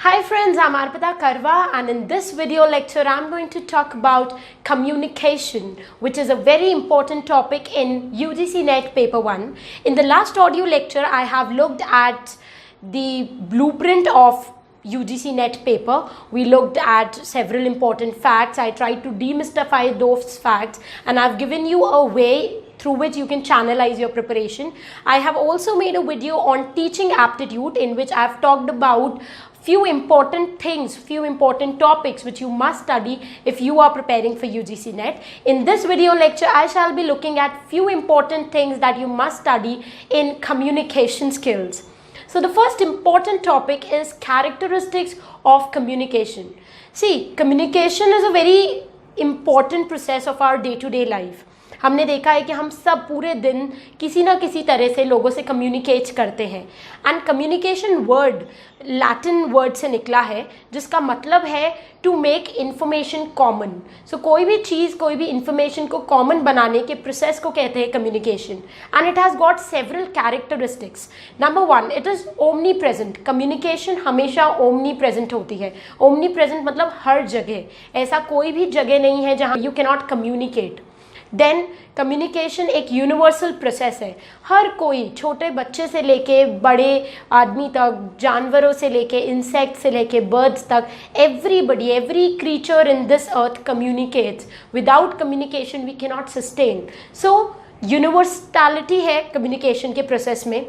Hi friends, I'm Arpita Karwa, and in this video lecture I'm going to talk about communication, which is a very important topic in UGC NET paper 1. In the last audio lecture I have looked at the blueprint of UGC NET paper. We looked at several important facts. I tried to demystify those facts and I've given you a way through which you can channelize your preparation. I have also made a video on teaching aptitude in which I've talked about few important things, few important topics which you must study if you are preparing for UGC NET. In this video lecture, I shall be looking at few important things that you must study in communication skills. So the first important topic is characteristics of communication. See, communication is a very important process of our day-to-day life. हमने देखा है कि हम सब पूरे दिन किसी ना किसी तरह से लोगों से कम्युनिकेट करते हैं and communication word Latin word से निकला है जिसका मतलब है टू मेक इन्फॉर्मेशन कॉमन. सो कोई भी चीज़, कोई भी इन्फॉर्मेशन को कॉमन बनाने के प्रोसेस को कहते हैं communication and it has got several characteristics. Number 1, it is omni present. Communication हमेशा ओमनी प्रेजेंट होती है. ओमनी प्रेजेंट मतलब हर जगह. ऐसा कोई भी जगह नहीं है जहाँ you cannot communicate. Then communication एक यूनिवर्सल प्रोसेस है. हर कोई, छोटे बच्चे से लेके बड़े आदमी तक, जानवरों से लेके इंसेक्ट से लेके बर्ड्स तक, everybody, every creature in this earth communicates. Without communication we can not sustain. So universality है कम्युनिकेशन के प्रोसेस में.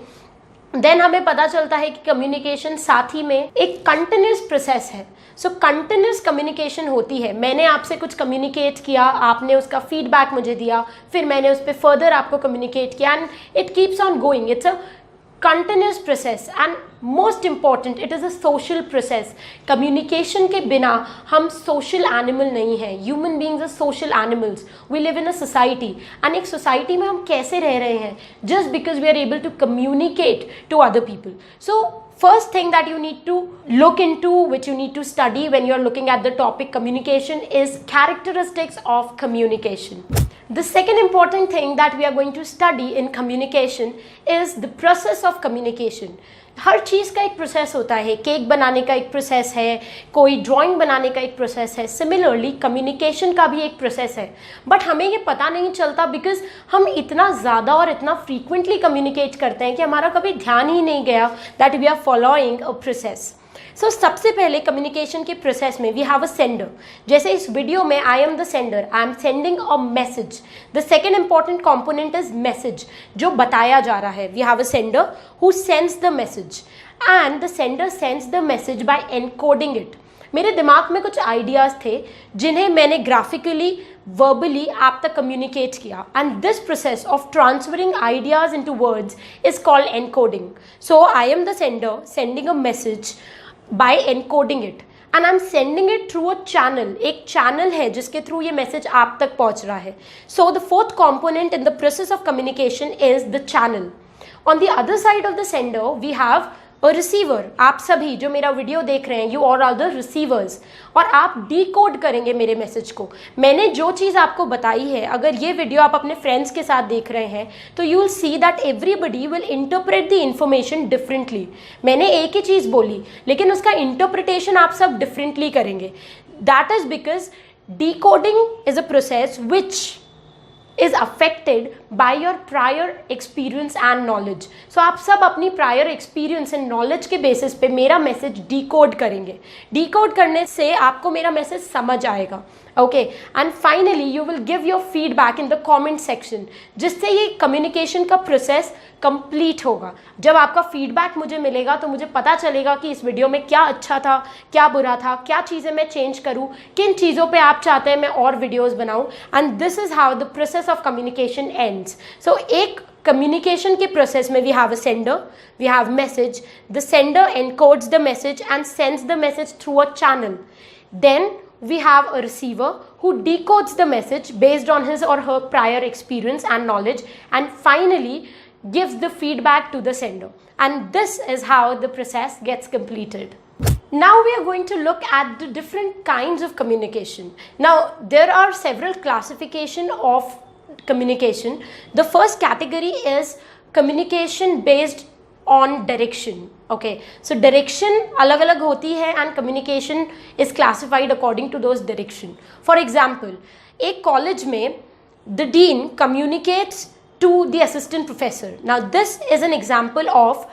देन हमें पता चलता है कि कम्युनिकेशन साथ ही में एक कंटिन्यूस प्रोसेस है. सो कंटिन्यूस कम्युनिकेशन होती है. मैंने आपसे कुछ कम्युनिकेट किया, आपने उसका फीडबैक मुझे दिया, फिर मैंने उस पर फर्दर आपको कम्युनिकेट किया and it keeps on going. It's a continuous process and most important, it is a social process. Communication के बिना हम सोशल एनिमल नहीं हैं. Human beings are social animals. We live in a society and एक society में हम कैसे रह रहे हैं? Just because we are able to communicate to other people. So first thing that you need to look into, which you need to study when you're looking at the topic communication, is characteristics of communication. The second important thing that we are going to study in communication is the process of communication. हर चीज़ का एक process होता है. Cake बनाने का एक process है, कोई drawing बनाने का एक प्रोसेस है. सिमिलरली कम्युनिकेशन का भी एक प्रोसेस है. बट हमें ये पता नहीं चलता बिकॉज हम इतना ज़्यादा और इतना फ्रीक्वेंटली कम्युनिकेट करते हैं कि हमारा कभी ध्यान ही नहीं गया that we are following a process. So सबसे पहले कम्युनिकेशन के प्रोसेस में वी हैव अ सेंडर. जैसे इस वीडियो में I am the sender, I am sending a message. The second important component is message, जो बताया जा रहा है. We have a sender who sends the message and the sender sends the message by encoding it. मेरे दिमाग में कुछ ideas थे जिन्हें मैंने ग्राफिकली, verbally आप तक कम्युनिकेट किया and this process of transferring ideas into words is called encoding. So I am the sender sending a message by encoding it and I'm sending it through a channel. एक channel है जिसके through ये message आप तक पहुंच रहा है. So the fourth component in the process of communication is the channel. On the other side of the sender we have a receiver. आप सभी जो मेरा वीडियो देख रहे हैं, you all are the receivers, और आप डिकोड करेंगे मेरे मैसेज को. मैंने जो चीज़ आपको बताई है, अगर ये वीडियो आप अपने फ्रेंड्स के साथ देख रहे हैं तो you will see that everybody will interpret the information differently. मैंने एक ही चीज़ बोली लेकिन उसका इंटरप्रिटेशन आप सब डिफरेंटली करेंगे. That is because decoding is a process which is affected by your prior experience and knowledge. So आप सब अपनी prior experience and knowledge के basis पे मेरा मैसेज decode करेंगे. decode करने से आपको मेरा मैसेज समझ आएगा. Okay, and finally you will give your feedback in the comment section, जिससे ये कम्युनिकेशन का प्रोसेस कंप्लीट होगा. जब आपका फीडबैक मुझे मिलेगा तो मुझे पता चलेगा कि इस वीडियो में क्या अच्छा था, क्या बुरा था, क्या चीज़ें मैं चेंज करूँ, किन चीज़ों पे आप चाहते हैं मैं और वीडियोस बनाऊँ. And this is how the process of communication ends. So एक कम्युनिकेशन के प्रोसेस में we have a sender, we have message, the sender encodes the message and sends the message through a channel. Then we have a receiver who decodes the message based on his or her prior experience and knowledge and finally gives the feedback to the sender. And this is how the process gets completed. Now we are going to look at the different kinds of communication. Now there are several classification of communication. The first category is communication based on direction. Okay, so direction अलग अलग होती है and communication is classified according to those direction. For example, एक college में the dean communicates to the assistant professor. Now this is an example of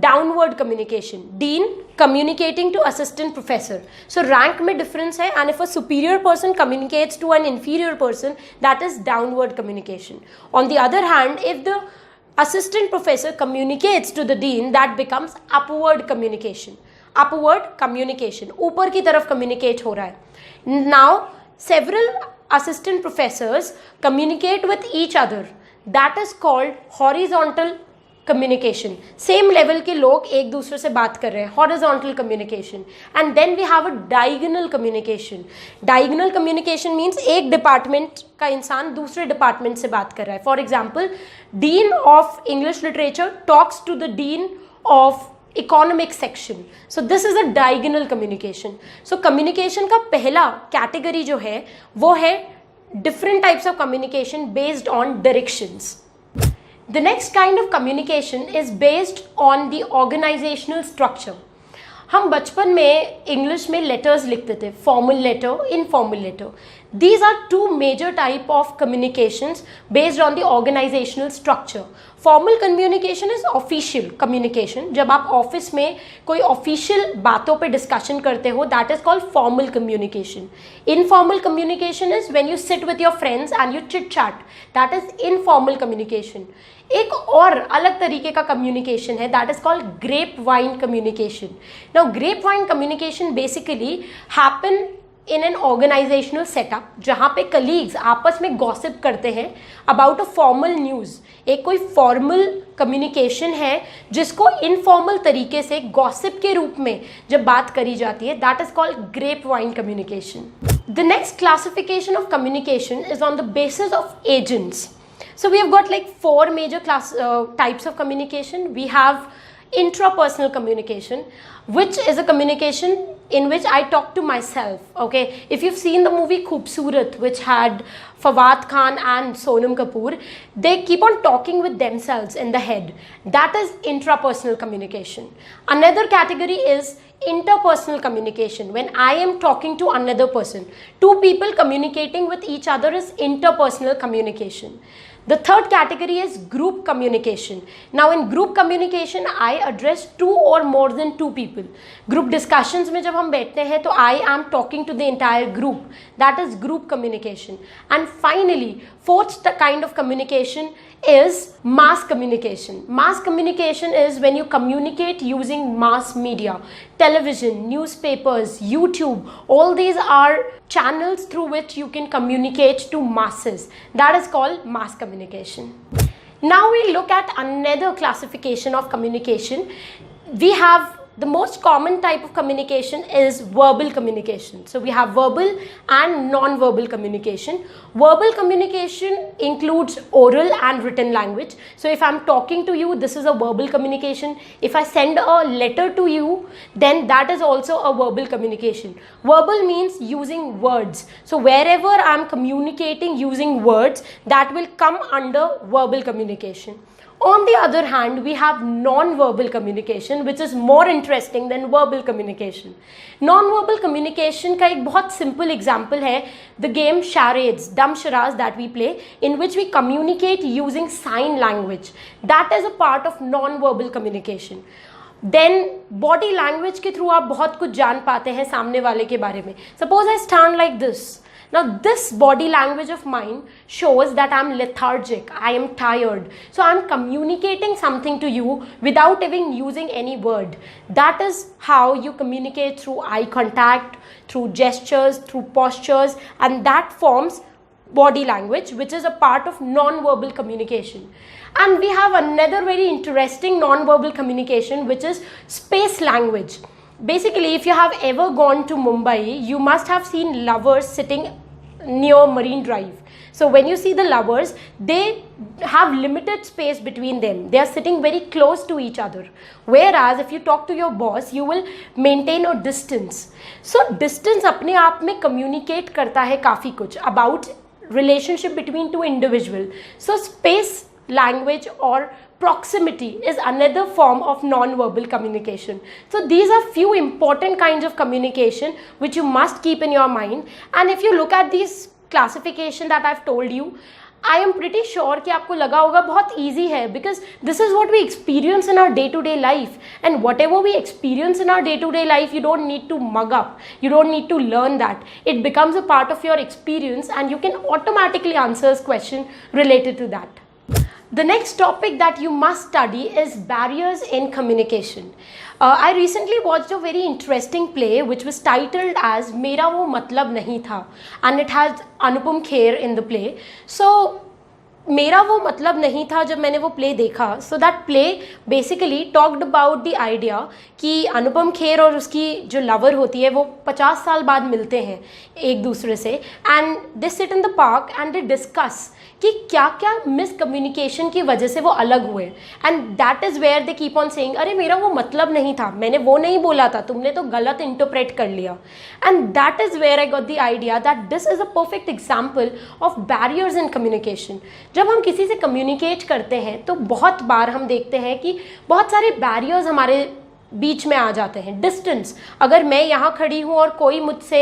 downward communication. Dean communicating to assistant professor. So rank में difference है, and if a superior person communicates to an inferior person, that is downward communication. On the other hand, if the assistant professor communicates to the dean, that becomes upward communication. Upward communication, ऊपर की तरफ communicate हो रहा है. Now several assistant professors communicate with each other. That is called horizontal communication. Same level के लोग एक दूसरे से बात कर रहे हैं, horizontal communication. And then we have a diagonal communication. Diagonal communication means एक department का इंसान दूसरे department से बात कर रहा है. For example, Dean of English Literature talks to the Dean of Economic section. So this is a diagonal communication. So communication का पहला category जो है वो है different types of communication based on directions. The next kind of communication is based on the organizational structure. हम बचपन में English में लेटर्स लिखते थे, formal letter, informal letter. These are two major type of communications based on the organizational structure. Formal communication is official communication. जब आप office में कोई ऑफिशियल बातों पे डिस्कशन करते हो, that is called formal communication. Informal communication is when you sit with your friends and you chit chat. That is informal communication. एक और अलग तरीके का कम्युनिकेशन है, that is called grapevine communication. Now grapevine communication basically happen in an organizational setup जहाँ पे colleagues आपस में गॉसिप करते हैं अबाउट अ फॉर्मल न्यूज़. एक कोई फॉर्मल कम्युनिकेशन है जिसको इनफॉर्मल तरीके से गॉसिप के रूप में जब बात करी जाती है, that is called grapevine communication. The next classification of communication is on the basis of agents. So we have got like four major types of communication. We have intrapersonal communication, which is a communication in which I talk to myself. Okay, if you've seen the movie Khoobsurat, which had Fawad Khan and Sonam Kapoor, they keep on talking with themselves in the head. That is intrapersonal communication. Another category is interpersonal communication, when I am talking to another person. Two people communicating with each other is interpersonal communication. The third category is group communication. Now in group communication I address two or more than two people. Group discussions में जब हम बैठते हैं तो I am talking to the entire group. That is group communication. And finally, fourth kind of communication is mass communication. Mass communication is when you communicate using mass media, television, newspapers, YouTube. All these are channels through which you can communicate to masses. That is called mass communication. Now we look at another classification of communication. We have the most common type of communication is verbal communication. So we have verbal and non-verbal communication. Verbal communication includes oral and written language. So if I'm talking to you, this is a verbal communication. If I send a letter to you, then that is also a verbal communication. Verbal means using words. So wherever I'm communicating using words, that will come under verbal communication. On the other hand, we have non-verbal communication, which is more interesting than verbal communication. Non-verbal communication का एक बहुत simple example है the game charades, dumb charades that we play, in which we communicate using sign language. That is a part of non-verbal communication. Then body language के through आप बहुत कुछ जान पाते हैं सामने वाले के बारे में. Suppose I stand like this. Now this body language of mine shows that I'm lethargic, I am tired. So I'm communicating something to you without even using any word. That is how you communicate through eye contact, through gestures, through postures, and that forms body language, which is a part of non-verbal communication. And we have another very interesting non-verbal communication, which is space language. Basically, if you have ever gone to Mumbai, you must have seen lovers sitting near Marine Drive. So when you see the lovers, they have limited space between them. They are sitting very close to each other. Whereas if you talk to your boss, you will maintain a distance. So distance अपने आप में communicate करता है काफ़ी कुछ about relationship between two individuals. So space language or proximity is another form of non-verbal communication. So these are few important kinds of communication which you must keep in your mind. And if you look at these classification that I've told you, I am pretty sure कि आपको लगा होगा बहुत easy है, because this is what we experience in our day-to-day life, and whatever we experience in our day-to-day life, you don't need to mug up, you don't need to learn that. It becomes a part of your experience and you can automatically answer a question related to that. The next topic that you must study is barriers in communication. I recently watched a very interesting play which was titled as Mera Wo Matlab Nahi Tha, and it has Anupam Kher in the play. So मेरा वो मतलब नहीं था जब मैंने वो play देखा. So that play basically talked about the idea कि अनुपम खेर और उसकी जो लवर होती है वो 50 साल बाद मिलते हैं एक दूसरे से, and they sit in the park and they discuss कि क्या क्या मिसकम्युनिकेशन की वजह से वो अलग हुए. And that is where they keep on saying, अरे मेरा वो मतलब नहीं था, मैंने वो नहीं बोला था, तुमने तो गलत इंटरप्रेट कर लिया. And that is where I got the idea that this is a perfect example of barriers in communication. जब हम किसी से कम्युनिकेट करते हैं तो बहुत बार हम देखते हैं कि बहुत सारे बैरियर्स हमारे बीच में आ जाते हैं. डिस्टेंस, अगर मैं यहाँ खड़ी हूँ और कोई मुझसे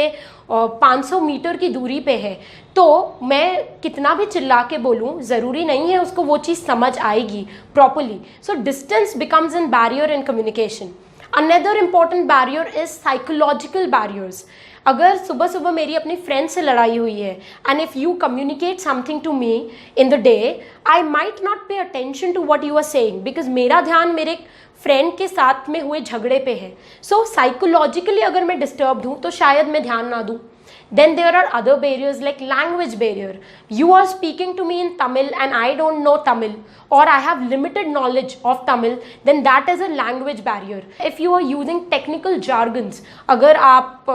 500 मीटर की दूरी पे है, तो मैं कितना भी चिल्ला के बोलूँ, ज़रूरी नहीं है उसको वो चीज़ समझ आएगी properly. So distance becomes N barrier in communication. Another important barrier is psychological barriers. अगर सुबह सुबह मेरी अपनी फ्रेंड से लड़ाई हुई है, and if you communicate something to me in the day, I might not pay attention to what you are saying, because मेरा ध्यान मेरे फ्रेंड के साथ में हुए झगड़े पे है. सो साइकोलॉजिकली अगर मैं डिस्टर्ब्ड हूँ तो शायद मैं ध्यान ना दूँ. Then there are other barriers like language barrier. You are speaking to me in Tamil and I don't know Tamil, or I have limited knowledge of Tamil, then that is a language barrier. If you are using technical jargons, अगर आप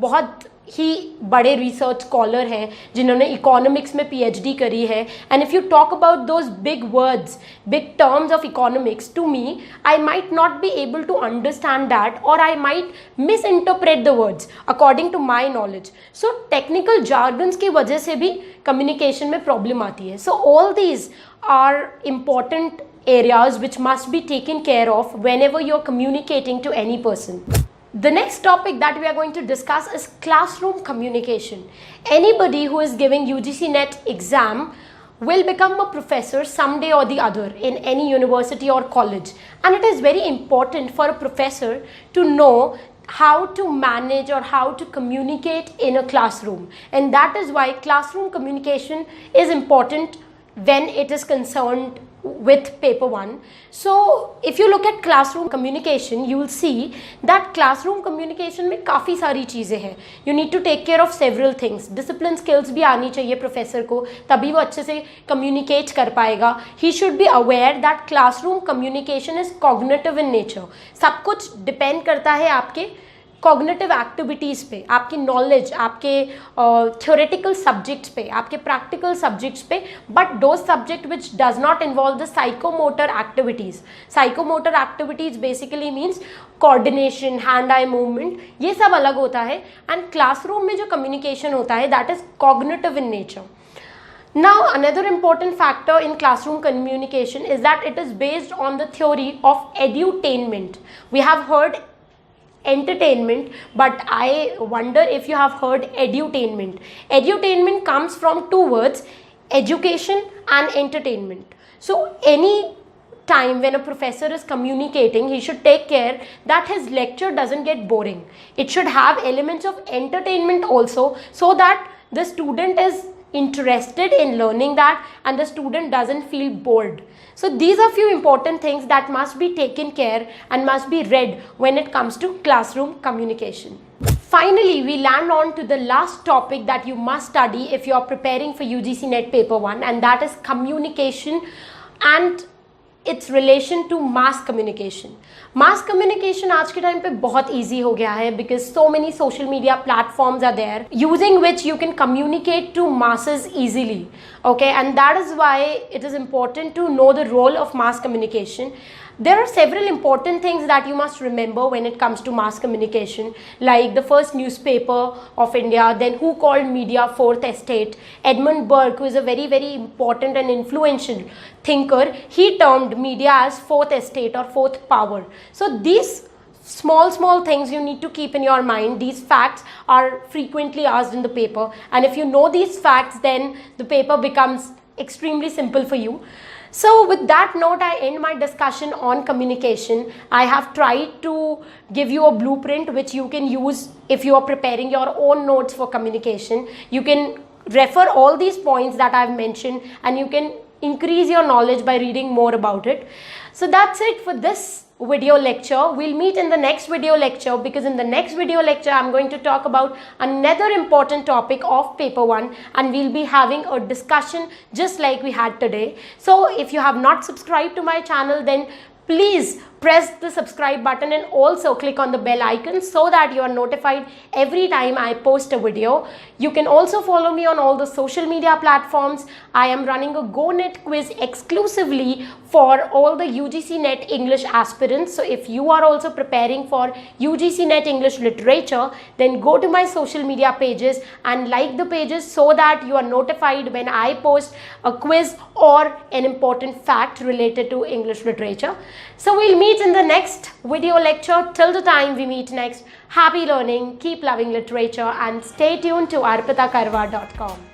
बहुत ही बड़े research scholar हैं जिन्होंने economics में PhD करी है, and if you talk about those big words, big terms of economics to me, I might not be able to understand that, और I might misinterpret the words according to my knowledge. So technical jargons की वजह से भी communication में problem आती है. So all these are important areas which must be taken care of whenever you're communicating to any person. The next topic that we are going to discuss is classroom communication. Anybody who is giving UGC NET exam will become a professor someday or the other in any university or college, and it is very important for a professor to know how to manage or how to communicate in a classroom, and that is why classroom communication is important when it is concerned with paper 1. So if you look at classroom communication, you will see that classroom communication में काफ़ी सारी चीज़ें हैं. You need to take care of several things. Discipline skills भी आनी चाहिए professor को, तभी वो अच्छे से communicate कर पाएगा. He should be aware that classroom communication is cognitive in nature. सब कुछ depend करता है आपके कॉग्निटिव एक्टिविटीज़ पे, आपकी नॉलेज, आपके थ्योरेटिकल सब्जेक्ट्स पे, आपके प्रैक्टिकल सब्जेक्ट्स पे, बट दो subject which does not involve the psychomotor activities. Psychomotor activities basically means coordination, hand eye movement, ये सब अलग होता है. एंड क्लासरूम में जो कम्युनिकेशन होता है that is cognitive in nature. Now, another important factor in classroom communication is that it is based on the theory of edutainment. We have heard entertainment, but I wonder if you have heard edutainment. Edutainment comes from two words, education and entertainment. So any time when a professor is communicating, he should take care that his lecture doesn't get boring. It should have elements of entertainment also, so that the student is interested in learning that and the student doesn't feel bored. So these are few important things that must be taken care and must be read when it comes to classroom communication. Finally, we land on to the last topic that you must study if you are preparing for UGC NET paper 1, and that is communication and its relation to mass communication. Mass communication आज के time पे बहुत easy हो गया है because so many social media platforms are there using which you can communicate to masses easily. Okay, and that is why it is important to know the role of mass communication. There are several important things that you must remember when it comes to mass communication, like the first newspaper of India, then who called media fourth estate. Edmund Burke, who is a very, very important and influential thinker, he termed media as fourth estate or fourth power. So these small things you need to keep in your mind. These facts are frequently asked in the paper, and if you know these facts, then the paper becomes extremely simple for you. So with that note, I end my discussion on communication. I have tried to give you a blueprint which you can use if you are preparing your own notes for communication. You can refer all these points that I've mentioned, and you can increase your knowledge by reading more about it. So that's it for this video lecture. We'll meet in the next video lecture, because in the next video lecture I'm going to talk about another important topic of paper 1, and we'll be having a discussion just like we had today. So if you have not subscribed to my channel, then please press the subscribe button and also click on the bell icon so that you are notified every time I post a video. You can also follow me on all the social media platforms. I am running a GoNet quiz exclusively for all the UGC NET English aspirants. So if you are also preparing for UGC NET English literature, then go to my social media pages and like the pages so that you are notified when I post a quiz or an important fact related to English literature. So we'll meet in the next video lecture. Till the time we meet next, happy learning, keep loving literature, and stay tuned to arpitakarwa.com.